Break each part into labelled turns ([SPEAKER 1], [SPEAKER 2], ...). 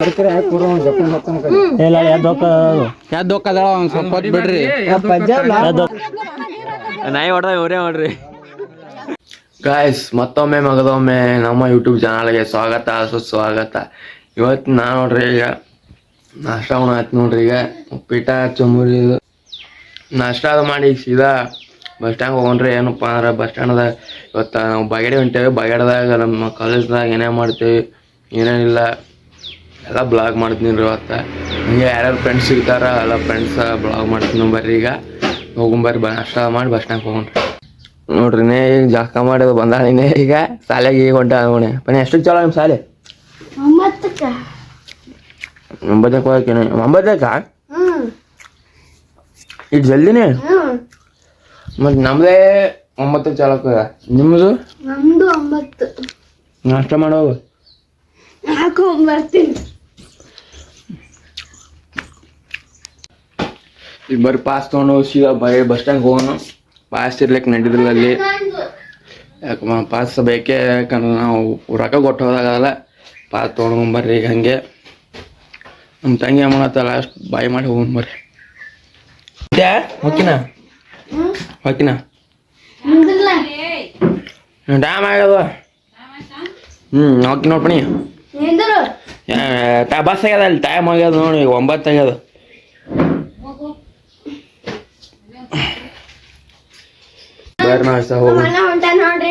[SPEAKER 1] ಸ್ವಲ್ಪ ಬಿಡ್ರಿ ನಾಯಿ ಹೊಡ್ದ ಇವರೇ ನೋಡ್ರಿ. ಗಾಯ್ಸ್, ಮತ್ತೊಮ್ಮೆ ಮಗದೊಮ್ಮೆ ನಮ್ಮ ಯೂಟ್ಯೂಬ್ ಚಾನಲ್ಗೆ ಸ್ವಾಗತ ಸುಸ್ವಾಗತ. ಇವತ್ತು ನಾ ನೋಡ್ರಿ ಈಗ ನಾಷ್ಟ ಆಯ್ತು ನೋಡ್ರಿ. ಈಗ ಉಪ್ಪಿಟ ಚುಮ್ಮರಿ ನಾಷ್ಟ ಅದು ಮಾಡಿ ಸೀದಾ ಬಸ್ ಸ್ಟ್ಯಾಂಡ್ ಹೋಗೋಣ್ರಿ. ಏನಪ್ಪ ಅಂದ್ರೆ ಬಸ್ ಸ್ಟ್ಯಾಂಡ್ದಾಗ ಇವತ್ತು ನಾವು ಬಾಗೇಡಿ ಹೊಂಟೇವಿ. ಬಾಗೇಡ್ದಾಗ ನಮ್ಮ ಕಾಲೇಜ್ದಾಗ ಏನೇನು ಮಾಡ್ತೀವಿ ಏನೇನಿಲ್ಲ ಎಲ್ಲ ಬ್ಲಾಗ್ ಮಾಡ್ತೀನಿ ರೀ. ಇವತ್ತು ಹಂಗೆ ಯಾರ್ಯಾರು ಫ್ರೆಂಡ್ಸ್ ಸಿಗ್ತಾರ ಎಲ್ಲ ಫ್ರೆಂಡ್ಸ್ ಬ್ಲಾಗ್ ಮಾಡ್ತೀನಿ ಬರ್ರಿ. ಈಗ ಹೋಗೊಂಬರ್ರಿ, ನಾಷ್ಟ ಮಾಡಿ ಬಸ್ ಸ್ಟ್ಯಾಂಡ್ ಹೋಗೋಣ್ರಿ. ನೋಡ್ರಿ ಈಗ ಜಾಕ ಮಾಡೋದು ಬಂದಾಳಿನೇ. ಈಗ ಶಾಲೆಗೆ ಈಗ ಹೊಂಟ ಅವಣೆ ಪನಿ ಎಷ್ಟಕ್ಕೆ ಚಾಲೋ ನಿಮ್ಮ ಶಾಲೆ?
[SPEAKER 2] 9ಕ್ಕೆ.
[SPEAKER 1] 9ಕ್ಕೆ ಹೋಗಕ್ಕೇನೆ? 9ಕ್ಕೆ ಇದು ಜಲ್ದಿನೇ? ಮತ್ತು ನಮ್ಮದೇ 9ಕ್ಕೆ ಚಾಲೋಕ. ನಿಮ್ಮದು?
[SPEAKER 2] ನಮ್ದು 9.
[SPEAKER 1] ನಾಷ್ಟ ಮಾಡೋದು
[SPEAKER 2] ಬರ್ತೀನಿ.
[SPEAKER 1] ಈಗ ಬರ್ರಿ ಪಾಸ್ ತೊಗೊಂಡು ಸೀದಾ ಬರೀ ಬಸ್ ಸ್ಟ್ಯಾಂಡ್ ಹೋಗೋಣ. ಪಾಸ್ ಇರ್ಲಿಕ್ಕೆ ನಡೀದಿಲ್ಲ ಅಲ್ಲಿ. ಯಾಕಮ್ಮ ಪಾಸ್ ಬೇಕೇ, ಯಾಕಂದ್ರೆ ನಾವು ರೊಕ್ಕ ಕೊಟ್ಟು ಹೋದಾಗಲ್ಲ. ಪಾಸ್ ತೊಗೊಂಡ್ಬರ್ರಿ. ಈಗ ಹಂಗೆ ನಮ್ಮ ತಂಗಿ ಮಾಡತ್ತಲ್ಲ ಅಷ್ಟು ಬಾಯಿ ಮಾಡಿ ಹೋಗೋಣ ಹೋಕಿನ ಡ್ಯಾಮ್ ಆಗ್ಯದ. ಹೋಗಿ ನೋಡ್ಪಣಿ ಬಸ್ ಆಗ್ಯದ ಅಲ್ಲಿ. ಟೈಮ್ ಆಗ್ಯದ ನೋಡಿ, 9 ಆಗ್ಯದ. ಬರ್ರಿ ನಾಷ್ಟ ಹೋಗ್ತೀನಿ ನೋಡ್ರಿ.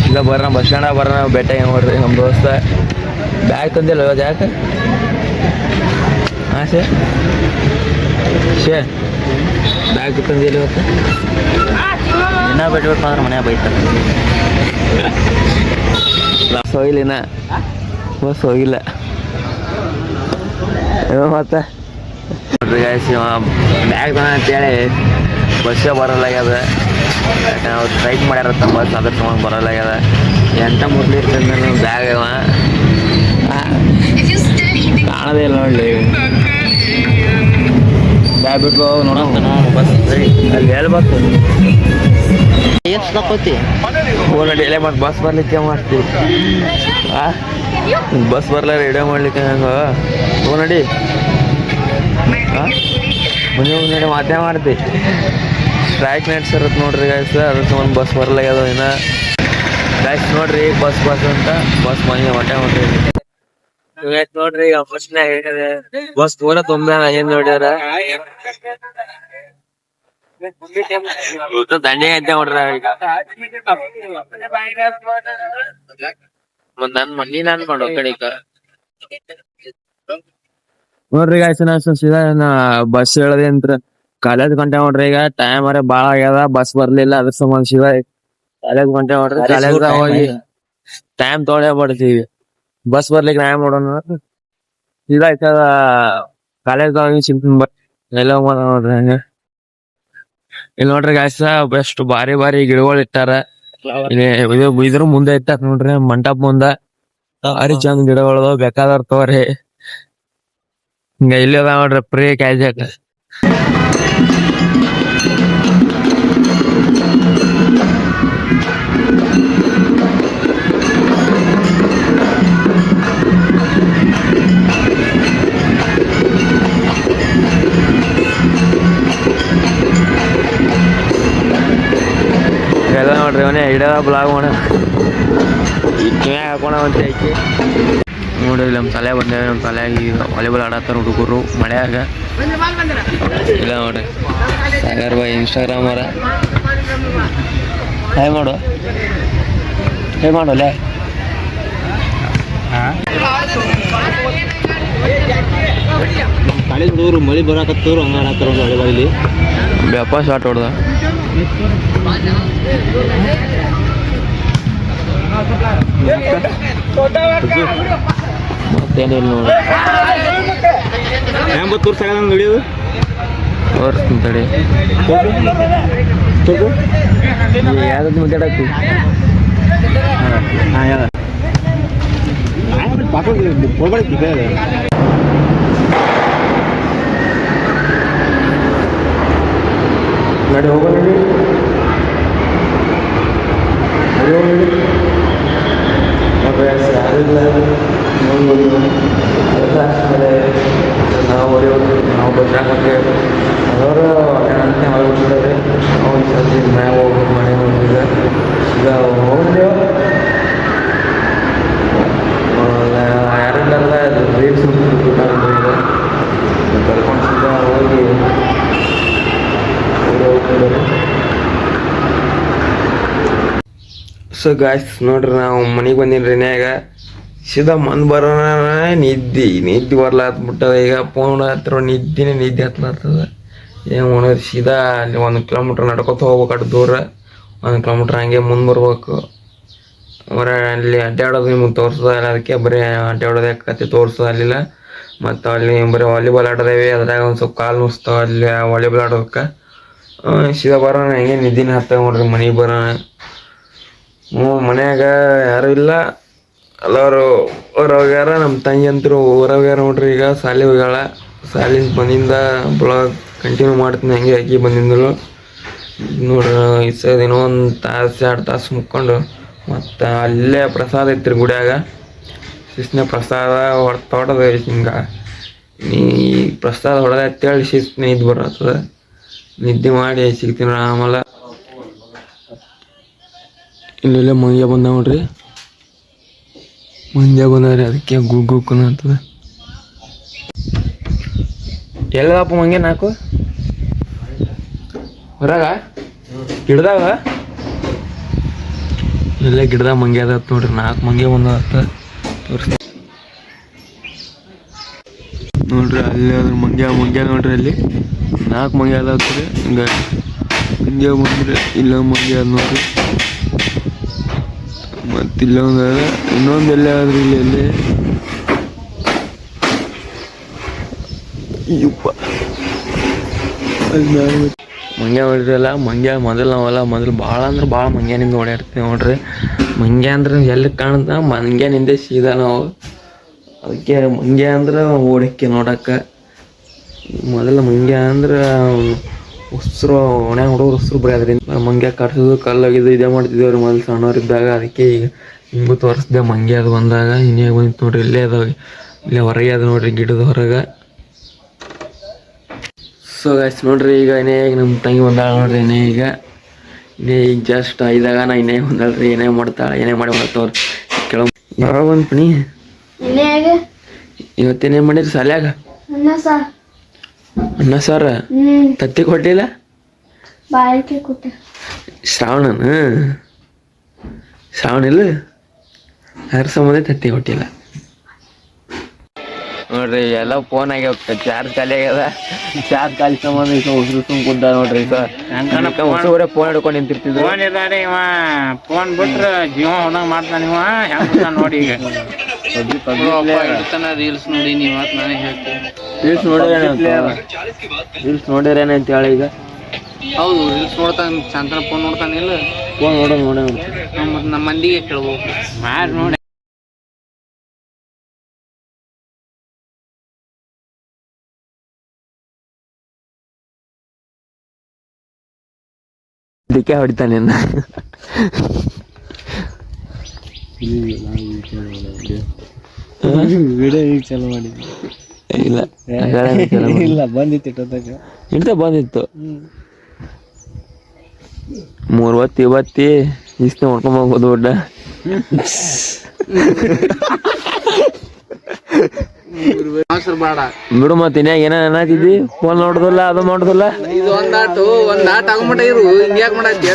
[SPEAKER 1] ಈಗ ಬರ್ರ ಬಸ್ ಸ್ಟ್ಯಾಂಡ್ ಬರ್ರ ಬೆಟ್ಟ ನೋಡ್ರಿ. ನಮ್ಮ ದೋಸ್ತ ಬ್ಯಾಗ್ ತಂದಿಲ್ಲ ಇವತ್ತು. ಯಾಕೆ? ಹಾಂ ಶೇ ಬ್ಯಾಗ್ ತಂದಿಲ್ಲ ಇವತ್ತು. ಇನ್ನೂ ಬಿಟ್ಬೇಕು ಅಂದ್ರೆ ಮನ್ಯಾಗ ಬೈತಾರೆ. ಬಸ್ ಹೋಗಿಲ್ಲ, ಬಸ್ ಹೋಗಿಲ್ಲ ಮತ್ತೆ ನೋಡ್ರಿ ಗಾಯ್ಸ್. ಬ್ಯಾಗ್ ತಾನ ಅಂತೇಳಿ ಬಸ್ಸೇ ಬರಲ್ಲಾಗ್ಯದ. ಯಾಕಂದ್ರೆ ಅವ್ರು ಸ್ಟ್ರೈಕ್ ಮಾಡ್ಯಾರತ್ತ ಬಸ್, ಅದ್ರ ಸಂಬಂಧ ಬರಲ್ಲಾಗ್ಯದ. ಎಂಟ ಮುಟ್ಲಿ ಇರ್ತಂದ್ರೆ ಬ್ಯಾಗ್ ಕಾಣದೇ ಇಲ್ಲ ನೋಡ್ಲಿ. ಬ್ಯಾಗ್ ಬಿಟ್ಟು ನೋಡೋಣ ಬಸ್ ಅಲ್ಲಿ ಹೇಳ್ಬೇಕು. ಎಷ್ಟು ತಗೋತಿ ನಡಿ ಮತ್ತೆ ಬಸ್ ಬರ್ಲಿಕ್ಕೆ ಮಾಡ್ತೀವಿ. ಬಸ್ ಬರ್ಲಾರ ರೆಡಿಯೋ ಮಾಡ್ಲಿಕ್ಕೆ ಹೆಂಗ ನಡಿ. ಮುಂದೆ ನಡಿ ಮಾತೇ ಮಾಡ್ತಿ. ಸ್ಟ್ರೈಕ್ ನಡ್ಸಿರತ್ತೆ ನೋಡ್ರಿ ಗಾಯ್ಸ್, ಅದ್ರ ಸಂಬಂಧ ಬಸ್ ಬರ್ಲಾಗ್ಯದ ಇನ್ನ. ಗಾಯ್ಸ್ ನೋಡ್ರಿ ಬಸ್ ಅಂತ ಬಸ್ ಮನೆ ಹೊಟ್ಟೆ ನೋಡ್ರಿ. ನೋಡ್ರಿ ಈಗ ಬಸ್ನಾಗ ಬಸ್ ಪೂರ ತುಂಬ ಏನ್ ನೋಡ್ಯಾರ. ದಂಡೆ ಅಂತ ನೋಡ್ರ. ಈಗ ನನ್ ಮನಿ ಅನ್ಕೊಂಡು ಕಡೆಕ ನೋಡ್ರಿ ಗಾಯ್ಸ್. ಬಸ್ ಹೇಳದೆ ಅಂತ ಕಾಲೇಜ್ ಗಂಟೆ ನೋಡ್ರಿ. ಈಗ ಟೈಮ್ ಅರೆ ಬಾಳ ಆಗ್ಯದ, ಬಸ್ ಬರ್ಲಿಲ್ಲ. ಅದ್ರ ಸಂಬಂಧ ಶಿವ ಕಾಲೇಜ್ ಗಂಟೆ ನೋಡ್ರಿ. ಕಾಲೇಜ್ ಹೋಗಿ ಟೈಮ್ ತೊಗೊಳೇ ಬಿಡ್ತೀವಿ. ಬಸ್ ಬರ್ಲಿಕ್ಕೆ ಟೈಮ್ ನೋಡೋಣ ಇದಾಯ್ತದ. ಕಾಲೇಜ್ದಾಗ ಎಲ್ಲ ನೋಡ್ರಿ ಹಂಗ. ಇಲ್ಲಿ ನೋಡ್ರಿ ಗಾಯ್ಸ್, ಬೆಸ್ಟ್ ಬಾರಿ ಬಾರಿ ಗಿಡಗಳು ಇಟ್ಟಾರ. ಇದ್ರ ಮುಂದೆ ಇಟ್ಟಾರ ನೋಡ್ರಿ, ಮಂಟಪ ಮುಂದ ಭಾರಿ ಚಂದ ಗಿಡಗಳು ಬೇಕಾದವ್ರ ತಗೋರಿ. ಹಿಂಗ ಇಲ್ಲಿ ಅದ ನೋಡ್ರಿ ಪ್ರೀ ಕ್ಯಾಜಾಕ. ಎಲ್ಲ ನೋಡ್ರಿ ಅವನೇ ಹಿಡ ಬ್ಲಾಗ್ ಮಾಡ ಹಾಕೋಣ ಅಂತ ಐತಿ ನೋಡ್ರಿ. ನಮ್ಮ ತಲೆ ಬಂದೇವೆ. ನಮ್ಮ ತಲೆಯಾಗಿ ವಾಲಿಬಾಲ್ ಆಡತ್ತಾರ ಹುಡುಗರು ಮಳೆಯಾಗ. ಇಲ್ಲ ನೋಡ್ರಿ ಸಾಗರ್ ಬಾಯ್ ಇನ್ಸ್ಟಾಗ್ರಾಮ್ ಅವರ ಹೇ ಮಾಡು ಅಲ್ಲೇ.
[SPEAKER 3] ಕಾಲೇಜ್ ಹುಡುಗರು ಮಳಿ ಬರಾಕತ್ತವ್ರು ಹಂಗ ಆಡತ್ತಾರ ವಾಲಿಬಾಲ್. ಇಲ್ಲಿ
[SPEAKER 1] ವ್ಯಾಪಾರ ಶಾಟ್ ಹೊಡ್ದ. ಮತ್ತೇನಿಲ್ಲ ನೋಡಿ.
[SPEAKER 3] ಹೆಂಬತ್ತೂರು ಸಲ ಹಿಡಿಯೋದು
[SPEAKER 1] ತೋರಿಸ್ತೀನಿ ತಡಿ. ಯಾವ್ದು ಮಾತಾಡತ್ತಿ?
[SPEAKER 3] ಹಾಂ ಯಾವ್ದು ಹೋಗ್ಬೇಡಿ
[SPEAKER 1] ನಡಿ ಹೋಗೋಣ. ಯಾರಿಲ್ಲ ನೋಡ್ಬೋದು. ಅದೆಲ್ಲ ಆದಮೇಲೆ ನಾವು ಹೊಡೆಯೋದು ನಾವು ಬಚ್ಚಾಕಂತೆ ಅವರು ಅಂತೆ ಹೊರಬಿಟ್ಟಿದ್ದಾರೆ. ನಾವು ಸರ್ತಿ ಮ್ಯಾಗ ಹೋಗ್ಬೇಕು ಮನೆ ಹೋಗಿದ್ದೆ ಈಗ ಹೋಗ್ತೇವೆ. ಯಾರಿಲ್ಲ ರೀಲ್ಸ್ ಈಗ ಕರ್ಕೊಂಡು ಸೀದಾ ಹೋಗಿ ಹೋಗ್ತಿದ್ದಾರೆ. ಸೊ ಗಾಯ್ಸ್ ನೋಡ್ರಿ ನಾವು ಮನೆಗೆ ಬಂದೀನಿ ರೀ. ನ್ಯಾಗ ಸೀದಾ ಮಂದ್ ಬರೋಣ ನಿದ್ದೆ ಬರ್ಲಾತ್ಬಿಟ್ಟದ. ಈಗ ಫೋನ್ ಹತ್ರ ನಿದ್ದೆ ಹತ್ಲಾಗ್ತದ. ಏನು ಮಾಡೋದು ಸೀದಾ ಅಲ್ಲಿ 1 ಕಿಲೋಮೀಟ್ರ್ ನಡ್ಕೊತ ಹೋಗ್ಬೇಕು. ಅಷ್ಟು ದೂರ 1 ಕಿಲೋಮೀಟ್ರ್ ಹಂಗೆ ಮುಂದೆ ಬರ್ಬೇಕು. ಬರೀ ಅಲ್ಲಿ ಅಡ್ಡಾಡೋದು ನಿಮಗೆ ತೋರಿಸೋದಿಲ್ಲ, ಅದಕ್ಕೆ ಬರೀ ಅಡ್ಡಾಡೋದೇ ಕತೆ ತೋರಿಸೋದು ಅಲ್ಲಿಲ್ಲ. ಮತ್ತು ಅಲ್ಲಿ ಬರೀ ವಾಲಿಬಾಲ್ ಆಡೋದೇವಿ, ಅದ್ರಾಗ ಒಂದು ಸ್ವಲ್ಪ ಕಾಲು ನುಸ್ತಾವ ಅಲ್ಲಿ ವಾಲಿಬಾಲ್ ಆಡೋದಕ್ಕೆ. ಸೀದಾ ಬರೋಣ ಹೆಂಗೆ ನಿದ್ದಿನ ಹತ್ತ ನೋಡ್ರಿ ಮನೆಗೆ ಬರೋಣ. ಮನ್ಯಾಗ ಯಾರು ಇಲ್ಲ, ಎಲ್ಲರೂ ಹೊರಗ್ಯಾರ. ನಮ್ಮ ತಂಗಿ ಅಂತರು ಹೊರಗ್ಯಾರ ನೋಡ್ರಿ. ಈಗ ಶಾಲೆ ಹೋಗ್ಯಾಳ. ಶಾಲಿಂದ ಬಂದಿಂದ ಬ್ಲಾಗ್ ಕಂಟಿನ್ಯೂ ಮಾಡ್ತೀನಿ ಹಂಗೆ. ಆಕಿ ಬಂದಿಂದಳು ನೋಡ್ರಿ. ಇನ್ನೂ 1 ತಾಸು 2 ತಾಸು ಮುಕ್ಕೊಂಡು ಮತ್ತು ಅಲ್ಲೇ ಪ್ರಸಾದ ಐತ್ರಿ ಗುಡಿಯಾಗ. ಶಿಸ್ತಿನ ಪ್ರಸಾದ ಹೊಡೆದು ಹಿಂಗೆ ನೀ ಪ್ರಸಾದ ಹೊಡೆದ ಅಂತೇಳಿ ಶಿಸ್ತಿನ ಇದು ಬರ್ತದೆ. ನಿದ್ದೆ ಮಾಡಿ ಸಿಗ್ತೀನಿ ಆಮೇಲೆ. ಇಲ್ಲೆಲ್ಲ ಮಂಗ್ಯ ಬಂದ ನೋಡ್ರಿ. ಮಂಗ್ಯ ಬಂದವ್ರಿ, ಅದಕ್ಕೆ ಗುಗ್ಗುಕ್ಕನ ಅಂತದ. ಎಲ್ಲದಪ್ಪ ಮಂಗ್ಯ 4 ಹೊರಗ ಗಿಡದಾಗ ಎಲ್ಲ ಗಿಡದಾಗ ಮಂಗ್ಯ ಅದಾತ್ ನೋಡ್ರಿ. 4 ಮಂಗ್ಯ ಬಂದತ್ತ ತೋರಿಸ್ತೀನಿ ನೋಡ್ರಿ. ಅಲ್ಲಿ ಅದ್ರ ಮಂಗ್ಯ ನೋಡ್ರಿ. ಅಲ್ಲಿ 4 ಮಂಗ್ಯ ಅದಾವ್ರಿ. ಹಿಂಗೆ ಮಂಗ್ಯ ಬಂದ್ರೆ ಇಲ್ಲ ಮಂಗ್ಯ ಅದ ನೋಡ್ರಿ. ಮತ್ತಿಲ್ಲ ಇನ್ನೊಂದು ಎಲ್ಲ ಆದ್ರಿ ಇಲ್ಲಿ ಮಂಗ್ಯ ನೋಡಿರಲ್ಲ. ಮಂಗ್ಯ ಮೊದಲು ಭಾಳ ಅಂದ್ರೆ ಭಾಳ ಮಂಗ್ಯನಿಂದ ಓಡಾಡ್ತೀವಿ ನೋಡ್ರಿ. ಮಂಗ್ಯ ಅಂದ್ರೆ ಎಲ್ಲಿ ಕಾಣುತ್ತ ಮಂಗ್ಯನಿಂದೆ ಸೀದಾ ನಾವು. ಅದಕ್ಕೆ ಮಂಗ್ಯ ಅಂದ್ರೆ ಓಡಕ್ಕೆ ನೋಡಕ್ಕೆ. ಮೊದಲು ಮಂಗ್ಯ ಅಂದ್ರೆ ಉಸಿರು ಒಣೆ ಹುಡುಗರು ಉಸಿರು ಬರೆಯೋದ್ರಿಂದ ಮಂಗ್ಯ ಕಟ್ಸೋದು ಕಲ್ಲಾಗಿದ್ದು ಇದೇ ಮಾಡ್ತಿದ್ದೇವ್ರಿ ಮೊದಲು ಸಣ್ಣವ್ರಿದ್ದಾಗ. ಅದಕ್ಕೆ ಈಗ ಹಿಂಗೂ ತೋರಿಸ್ದೆ ಮಂಗ್ಯ ಅದು ಬಂದಾಗ. ಇನ್ನೇ ಬಂತು ನೋಡ್ರಿ. ಇಲ್ಲೇ ಅದಾವ, ಇಲ್ಲೇ ಹೊರಗೆ ಅದು ನೋಡ್ರಿ, ಗಿಡದ ಹೊರಗೆ. ಸೊ ಗಾಯ್ಸ್ ನೋಡ್ರಿ, ಈಗ ಈಗ ನಮ್ಮ ತಂಗಿ ಬಂದಾಳ ನೋಡ್ರಿ. ಈಗ ಜಸ್ಟ್ ಐದಾಗ ನಾ ಇನ್ನೇ ಬಂದಾಳ್ರಿ. ಏನೇ ಮಾಡ್ತಾಳೆ, ಏನೇ ಮಾಡಿ ಮಾಡ್ತಾವ್ರಿ ಕೆಲವು. ಯಾವಾಗ ಬಂತು ನೀ ಇವತ್ತೇನೇ ಮಾಡಿರಿ ಶಾಲ್ಯಾಗ? ಅನ್ನ ಸಾರ ತತ್ತಿ ಕೊಟ್ಟಿಲ್ಲ? ಶ್ರಾವಣ ಇಲ್ಲ ಅದ್ರ ಸಂಬಂಧ ತತ್ತಿ ಕೊಟ್ಟಿಲ್ಲ ನೋಡ್ರಿ. ಎಲ್ಲ ಫೋನ್ ಆಗ್ಯಾವ, ಚಾರ್ಜ್ ಖಾಲಿ ಆಗ್ಯದ. ಚಾರ್ಜ್ ಖಾಲಿ ಸಂಬಂಧ ಈಗ ಉಸಿರು ಕುಂತ ನೋಡ್ರಿ. ಹೊಸವರೇ ಫೋನ್ ಹಿಡ್ಕೊಂಡು ನಿಂತಿರ್ತಿದ್ರು.
[SPEAKER 3] ಫೋನ್ ಬಿಟ್ರೆ ಜೀವ ಹೋದಂಗ ಮಾಡ್ತಾನ ಇವ. ಹೆಂಗ ನೋಡಿ ಈಗ ರೀಲ್ಸ್ ನೋಡಿ ನೀವು ನಾನೇ ಹೇಳ್ತೀನಿ.
[SPEAKER 1] ರೀಲ್ಸ್ ನೋಡ್ಯಾರೇನ ಅಂತ ಹೇಳಿ ಈಗ.
[SPEAKER 3] ಹೌದು, ರೀಲ್ಸ್ ನೋಡ್ತಾನೆ. ಚಂತನ ಫೋನ್ ನೋಡ್ತಾನೆ ಇಲ್ಲ?
[SPEAKER 1] ಫೋನ್ ನೋಡ
[SPEAKER 3] ಮತ್ತು ನಮ್ಮ ಮಂದಿಗೆ ಕೇಳ್ಬೋದು ಮಾಡಿ ನೋಡಿ.
[SPEAKER 1] ಇದಕ್ಕೆ ಹೊಡಿತಾನೆ
[SPEAKER 3] ವಿಡಿಯೋ ಈಗ ಚಲೋ ಮಾಡಿದ್ವಿ.
[SPEAKER 1] ಇಲ್ಲ ಬಂದಿತ್ತು 3 ಹೊತ್ತಿ ಇಷ್ಟ ನೋಡ್ಕೊಂಬೋಗ್ಬೋದು ದೊಡ್ಡ. ಬಿಡು ಮತ್ತೆ ಇನ್ಯಾಗ ಏನ ಅನ್ನತಿದ್ದಿ? ಫೋನ್ ನೋಡುದಿಲ್ಲ, ಅದು ಮಾಡುದಿಲ್ಲ.
[SPEAKER 3] ಇದು ಒಂದಾಟ ಆಗಮಟ ಇರು. ಹಿಂಗ್ಯಾಕ್ ಮಾಡತ್ತಿ?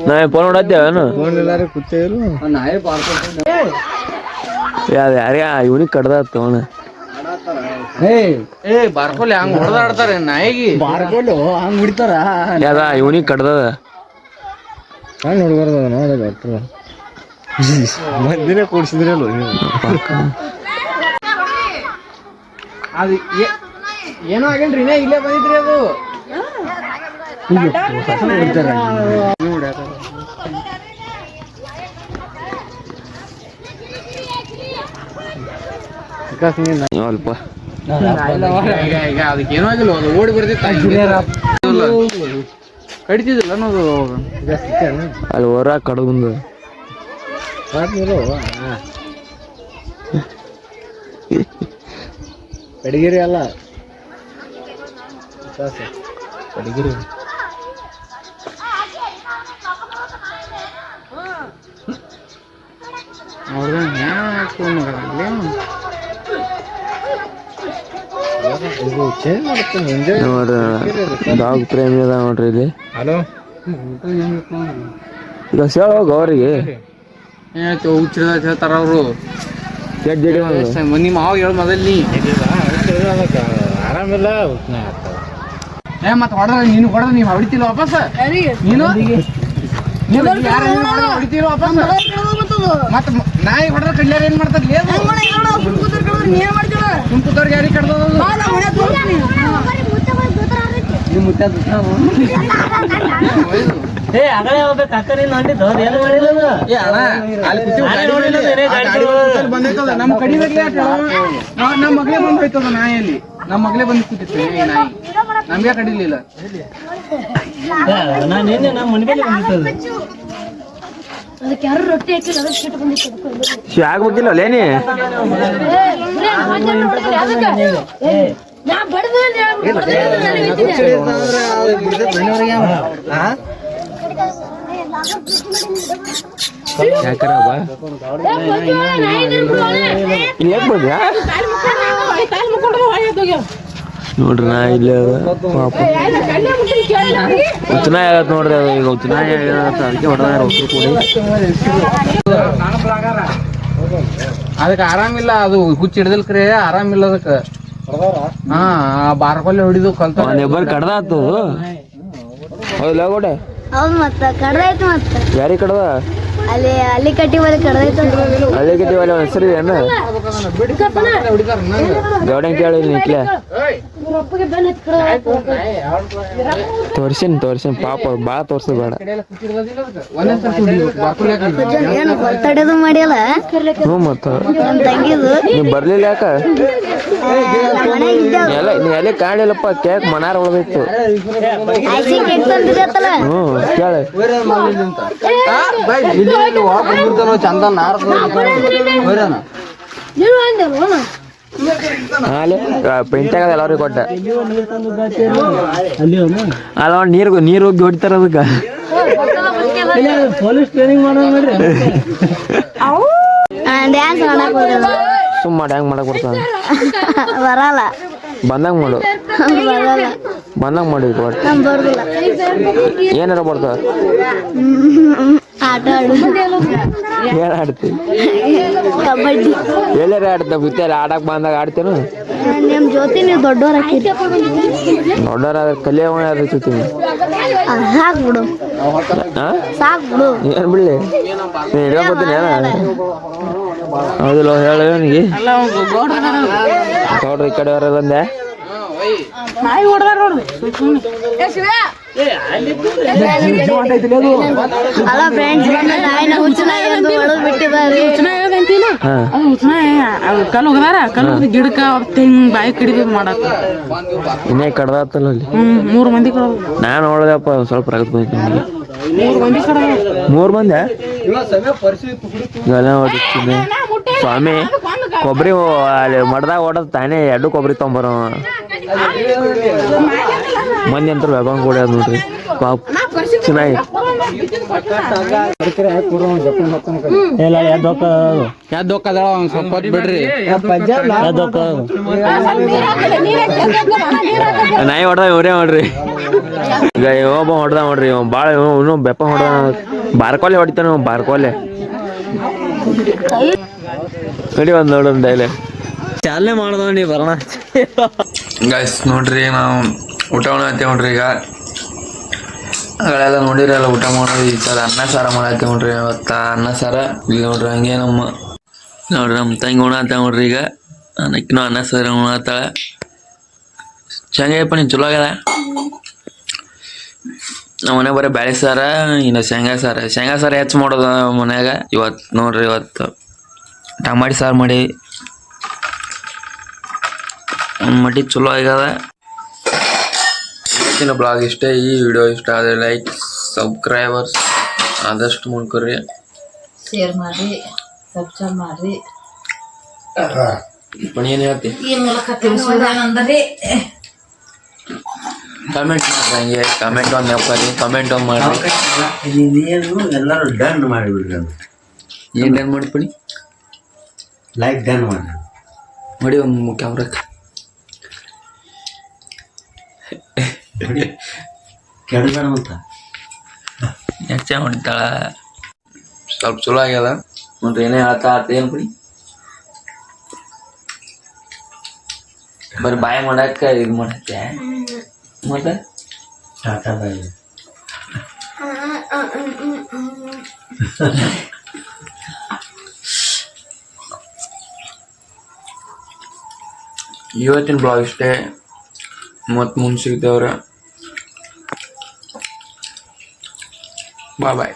[SPEAKER 1] ನಾವೇ ಫೋನ್ ನೋಡತ್ತೇವೇನು? ಯಾರ್ಯ ಇವನಿಗೆ ಕಡ್ದಾತ ಅವನ.
[SPEAKER 3] ಬಾರ್ಕೋಲಿ ಹಂಗ ಹೊಡೆದಾಡ್ತಾರೆ ನಾಯಿಗೆ.
[SPEAKER 2] ಬಾರ್ಕೊಂಡು ಹಂಗ್ ಬಿಡ್ತಾರ.
[SPEAKER 1] ಯಾವ್ದ ಇವನಿಗೆ ಕಡ್ದದ
[SPEAKER 2] ನೋಡ್ಬಾರ್ದ ಮಂದಿನೇ ಕೂಡ್ಸಿದ್ರಲ್ಲ.
[SPEAKER 3] ಅದು ಏನೋ ಆಗೇನ್ರಿ, ಇಲ್ಲೇ ಬಂದಿದ್ರಿ. ಅದು
[SPEAKER 1] ಅಲ್ಪ
[SPEAKER 3] ಅದಕ್ಕೆ ಏನೋ ಆಗಿಲ್ಲ, ಅದು ಓಡಿ ಬರ್ತಿತ್ತು. ಕಡಿತಿದ್ದಿಲ್ಲ ಅನ್ನೋದು
[SPEAKER 1] ಅಲ್ಲಿ ಹೊರ ಕಡಗುಂದು
[SPEAKER 2] ಕಡಿಗಿರಿ ಅಲ್ಲ ಕಡಿಗಿರಿ ಚೇಂಜ್ ಮಾಡುತ್ತೆ ಮುಂಜಾನೆ
[SPEAKER 1] ನೋಡ್ರಿ ಡಾಗ್ ಪ್ರೇಮಿ ಅದ ನೋಡ್ರಿ ಇಲ್ಲಿ
[SPEAKER 3] ಹಲೋ
[SPEAKER 1] ಈಗ ಸೇಳ ಹೋಗ ಅವ್ರಿಗೆ
[SPEAKER 3] ಹುಚ್ಚಿದ ಹೇಳ್ತಾರ ಅವರು
[SPEAKER 1] ಕೆಟ್ಟ ಜಡಿ
[SPEAKER 3] ನಿಮ್ಮ ಮಾವ ಹೇಳ ಮೊದಲ್ ನೀ
[SPEAKER 2] ಆರಾಮಿಲ್ಲ
[SPEAKER 3] ಮತ್ತೆ ಹೊಡೆದ ನೀನು ಹೊಡೆದ ನೀವು ಹೊಡಿತಿಲ್ಲ ವಾಪಸ್ ನೀನು ಹೊಡಿತಿಲ್ಲ ವಾಪಸ್ ಮತ್ತೆ ನಾಯಿ ಹೊಡೆದ ಕಡ್ಲಾರ ಏನ್ ಮಾಡ್ತದ್ಲಿ ಸುಮ್ ಕೂತವ್ರಿಗೆ ಯಾರಿಗೆ ಕಡ್ದೋದು
[SPEAKER 2] ನಿಮ್ಮ ಮುತ್ತ ಏ ಆಗಲೇ ಹೋಗ್ಬೇಕು ಅಕ್ಕ ನೀನು ಹೊಂಟಿದ್ದು ಏನು ಮಾಡಿಲ್ಲ
[SPEAKER 3] ನಮ್ಮ ಕಡಿಬೇಕಲೇ ನಮ್ಮ ಮಗಳೇ ಬಂದು ಹೋಯ್ತದ ನಾಯಲ್ಲಿ ನಮ್ಮ ಮಗಳೇ ಬಂದು ಕೂತಿತ್ತು ನಾಯಿ ನಮ್ಗೆ ಕಡಿಲಿಲ್ಲ
[SPEAKER 2] ನಾನು ನಿನ್ನೆ ನಮ್ಮ ಮನೆ ಮೇಲೆ ಬಂದಿತ್ತು
[SPEAKER 4] ಅದಕ್ಕೆ ಯಾರು ರೊಟ್ಟಿ ಹಾಕಿಲ್ಲ ಅದಕ್ಕೆ ಸಿಟ್ಟು ಬಂದಿತ್ತು
[SPEAKER 1] ಆಗ್ಬೇಕಿಲ್ಲ ಲೇನಿ
[SPEAKER 4] ನಾ ಬಡದ
[SPEAKER 1] ಯಾಕರ ಬಾ ಇಲ್ಲಿ ಯಾಕೆ ಬಂದ್ಯಾ ನೋಡ್ರಿ ನಾ ಇಲ್ಲಿ ಉಚ್ಚನಾಯಿ ಆಗತ್ ನೋಡ್ರಿ ಅದು ಈಗ ಉಚ್ಚನಾಯಿ ಆಗತ್ತ ಅದಕ್ಕೆ ಹೊಡೆದಾರ ಹೊಸರು ಕೂಡಿ
[SPEAKER 3] ಅದಕ್ಕೆ ಆರಾಮಿಲ್ಲ ಅದು ಹುಚ್ಚ ಹಿಡ್ದಲ್ಕ್ರಿ ಆರಾಮಿಲ್ಲ ಅದಕ್ಕೆ ಹಾ ಬಾರ್ಕೊಲ್ಲಿ ಹೊಡಿದು ಕಲ್ತ
[SPEAKER 1] ನೆಬ್ಬರ್ ಕಡ್ದಾತು ಹೌದಲ್ಲ ಗೋಡೆ
[SPEAKER 4] ಹೌದು ಮತ್ತ ಕಡ್ದಾಯ್ತು ಮತ್ತ
[SPEAKER 1] ಯಾರಿಗೆ ಕಡ್ದ
[SPEAKER 4] ಅಲ್ಲಿ ಕಟ್ಟಿ ಬರೀ ಕಡ್ದಾಯ್ತು
[SPEAKER 1] ಹಳ್ಳಿ ಗಟ್ಟಿ ಒಲೆ ಹೆಸರು ಏನು ಗೌಡಂಗ್ ಕೇಳಿ ನಿಕ್ಲೆ ತೋರ್ಸಿನ್ ಪಾಪ ಭಾಳ ತೋರ್ಸದ್ ಬೇಡ
[SPEAKER 4] ಏನು ತಡೆದು ಮಾಡಿಯಲ್ಲ
[SPEAKER 1] ಹ್ಞೂ ಮತ್ತ
[SPEAKER 4] ನಮ್ ತಂಗಿದು
[SPEAKER 1] ನೀವ್ ಬರ್ಲಿಲ್ಲ ಯಾಕ ನೀ ಎಲ್ಲಿ ಕಾಣಲಿಲ್ಲಪ್ಪ ಕೇಕ್ ಮನಾರ ಉಳ್ದಿತ್ತು
[SPEAKER 4] ಐಸಿ ಕೇಕ್ ತಂದಿದ್ದತ್ತಲ್ಲ
[SPEAKER 1] ಹ್ಞೂ ಕೇಳಿ
[SPEAKER 2] ಚಂದ
[SPEAKER 4] ನೀನು ಅಂದಲ್ವ
[SPEAKER 1] ಹಾಲೆ ಪೆಂಟಾಗದ ಎಲ್ಲರಿಗೂ ಕೊಟ್ಟ ಅಲ್ಲ ನೀರು ಹೋಗಿ ಹೊಡಿತಾರ ಅದಕ್ಕೆ
[SPEAKER 2] ಪೊಲೀಸ್ ಟ್ರೈನಿಂಗ್ ಮಾಡೋಣ ನೋಡ್ರಿ
[SPEAKER 4] ಡ್ಯಾನ್ಸ್ ಮಾಡಕ್ ಹೋಗಲ್ಲ
[SPEAKER 1] ಸುಮ್ಮ ಹೆಂಗ್ ಮಾಡಕ್ ಬರ್ತಾನೆ
[SPEAKER 4] ಬರಲ್ಲ
[SPEAKER 1] ಬಂದಂಗ ಮಾಡು
[SPEAKER 4] ಬರಲ್ಲ
[SPEAKER 1] ಬಂದಂಗ ಮಾಡಿ ಕೊಟ್ಟು
[SPEAKER 4] ನಮ್ ಬರುದಿಲ್ಲ
[SPEAKER 1] ಏನಾರ ಬರ್ತಾವ
[SPEAKER 4] ಆಟ ಆಡು
[SPEAKER 1] ಏನ್ ಆಡ್ತಿ
[SPEAKER 4] ಕಬಡ್ಡಿ
[SPEAKER 1] ಎಲ್ಲಾರ ಆಡ್ತ ಬಿತ್ತಾರ ಆಡಕ್ ಬಂದಾಗ ಆಡ್ತೇನು
[SPEAKER 4] ನಿಮ್ ಜೊತೆ ನೀವು ದೊಡ್ಡವ್ರ ಹಾಕಿರಿ
[SPEAKER 1] ದೊಡ್ಡರ ಕಲಿಯವ ಅದ್ರ ಜೊತೆ
[SPEAKER 4] ಸಾಕ್ ಬಿಡು ಸಾಕ್ ಬಿಡು
[SPEAKER 1] ಏನ್ ಬಿಡ್ಲಿ ನೀನ್ ಹೇಳ್ಕೊತೀನಿ ಹೌದಿಲ್ಲ ಹೇಳ ಅವನಿಗೆ ನೋಡ್ರಿ ಈ ಕಡೆ ಅವರ ಬಂದೆ
[SPEAKER 4] ಅಲ್ಲ ಫ್ರೆಂಡ್ಸ್ ನಾಯಿನ ಹುಚ್ಚನಾಯಿ ಎಂದು ಹೊಡೆದು ಬಿಟ್ಟಿದ್ದಾರೆ
[SPEAKER 5] ಕಲ್ಲು ಹೋಗದಾರ ಕಲ್ಲು ಹೋಗಿ ಗಿಡಕ್ಕ ಹಿಂಗ್ ಬಾಯಿ ಕಡಿಬೇಕು ಮಾಡಕ್
[SPEAKER 1] ಇನ್ನೇ ಕಡ್ದಾತಲ್ಲ ಅಲ್ಲಿ
[SPEAKER 5] 3 ಮಂದಿ ಕಡ
[SPEAKER 1] ನಾನು ನೋಡ್ದಪ್ಪ ಸ್ವಲ್ಪ ರಗತ್ ಬಂದಿತ್ತು ನನಗೆ
[SPEAKER 5] 3 ಮಂದಿ ಕಡ
[SPEAKER 1] 3 ಮಂದಿ ಸ್ವಾಮಿ ಕೊಬ್ಬರಿ ಅಲ್ಲಿ ಮಡ್ದಾಗ ಓಡೋದು ತಾನೇ 2 ಕೊಬ್ಬರಿ ತೊಂಬರೋ ಮಂದಿ ಅಂತ ವ್ಯಾಪಾರ ಕೊಡ್ಯಾರ ನೋಡ್ರಿ ಪಾಪ ಚೆನ್ನಾಗಿ
[SPEAKER 3] ಯಾವ್ದು ದೊಕ್ಕದ ಒಂದ್ ಸ್ವಲ್ಪ ಹೊತ್ತು ಬಿಡ್ರಿ
[SPEAKER 1] ನಾಯಿ ಹೊಡ್ದ ಇವ್ರೇ ನೋಡ್ರಿ ಈಗ ಒಬ್ಬ ಹೊಡ್ದ ನೋಡ್ರಿ ಇವ್ ಭಾಳ ಇವನು ಬೆಪ್ಪ ಹೊಡ್ದ ಬಾರ್ಕೋಲೆ ಹೊಡಿತಾನ ಬಾರ್ಕೋಲೆ ನಡಿ ಒಂದ್ ನೋಡೋಣ ಡೈಲೆ
[SPEAKER 2] ಚಾಲನೆ ಮಾಡ್ದವ ನೀ ಬರೋಣ
[SPEAKER 1] ಗೈಸ್ ನೋಡ್ರಿ ನಾವು ಊಟ ಮಾಡತ್ತೇವೆ ನೋಡ್ರಿ ಈಗ ಅಗಳೆಲ್ಲ ನೋಡಿರಲ್ಲ ಊಟ ಮಾಡೋದು ಈ ಸಲ ಅನ್ನ ಸಾರ ಮಾಡತ್ತೇವೆ ನೋಡ್ರಿ ಇವತ್ತ ಅನ್ನ ಸಾರ ಇಲ್ಲಿ ನೋಡ್ರಿ ಹಂಗೆ ನಮ್ಮ ತಂಗಿ ಉಣತ್ತೇವೆ ನೋಡ್ರಿ ಈಗ ಅನ್ನಕ್ಕಿನೂ ಅನ್ನ ಸಾರ ಉಣತ್ತಾಳ ಶೇಂಗಾಯಪ್ಪ ನೀನು ಚಲೋ ಆಗ್ಯದ ನಮ್ಮ ಮನೆ ಬರೀ ಬ್ಯಾಳೆ ಸಾರ ಇನ್ನು ಶೇಂಗಾ ಸಾರ ಹೆಚ್ಚು ಮಾಡೋದು ಮನ್ಯಾಗ ಇವತ್ತು ನೋಡ್ರಿ ಇವತ್ತು ಟಮಾಟಿ ಸಾರು ಮಾಡಿ ಮಟ್ಟಿ ಚಲೋ ಆಗ್ಯದ ಇವತ್ತಿನ ಬ್ಲಾಗ್ ಇಷ್ಟೇ. ಈ ವಿಡಿಯೋ ಇಷ್ಟ ಆದರೆ ಲೈಕ್ ಸಬ್ಸ್ಕ್ರೈಬರ್ಸ್ ಆದಷ್ಟು ಮಾಡ್ಕೊರಿ,
[SPEAKER 6] ಶೇರ್ ಮಾಡಿ, ಸಬ್ಸ್ಕ್ರೈಬ್ ಮಾಡಿ.
[SPEAKER 1] ಪಣಿ ಏನು ಹೇಳ್ತಿ?
[SPEAKER 6] ಈ ಮೂಲಕ ತಿಳಿಸೋದೇನಂದ್ರೆ
[SPEAKER 1] ಕಮೆಂಟ್ ಮಾಡ್ರಿ, ಹಂಗೆ ಕಮೆಂಟ್ ಒಂದು ನೆನಪಲ್ಲಿ ಕಮೆಂಟ್ ಒಂದು ಮಾಡ್ರಿ.
[SPEAKER 7] ಇನ್ನೇನು ಎಲ್ಲರೂ ಡನ್ ಮಾಡಿಬಿಡ್ರಿ ಅದು.
[SPEAKER 1] ಏನೇನು ಮಾಡಿ ಪಣಿ
[SPEAKER 7] ಲೈಕ್ ಡನ್ ಮಾಡಿ
[SPEAKER 1] ಮಾಡಿ ಒಂದು ಕ್ಯಾಮ್ರಕ್ಕೆ
[SPEAKER 7] ಕೆಡಬೇಡ ಅಂತ
[SPEAKER 1] ಹೆಚ್ಚೆ ಹೊಂಟಾಳ. ಸ್ವಲ್ಪ ಚಲೋ ಆಗ್ಯದ ನೋಡ್ರಿ. ಏನೇ ಹೇಳ್ತಾ ಏನು ಪಡಿ ಬರೀ ಬಾಯ್ ಮಾಡಕ್ಕ ಇದು ಮಾಡತ್ತೆ ಮತ್ತೆ
[SPEAKER 7] ಟಾಟಾ ಬಾಯ್.
[SPEAKER 1] ಇವತ್ತಿನ ಬ್ಲಾಗ್ ಇಷ್ಟೇ. ಮತ್ತು ಮುಂದೆ ಸಿಗ್ತೇವ್ರ. ಬಾಯ್ ಬಾಯ್.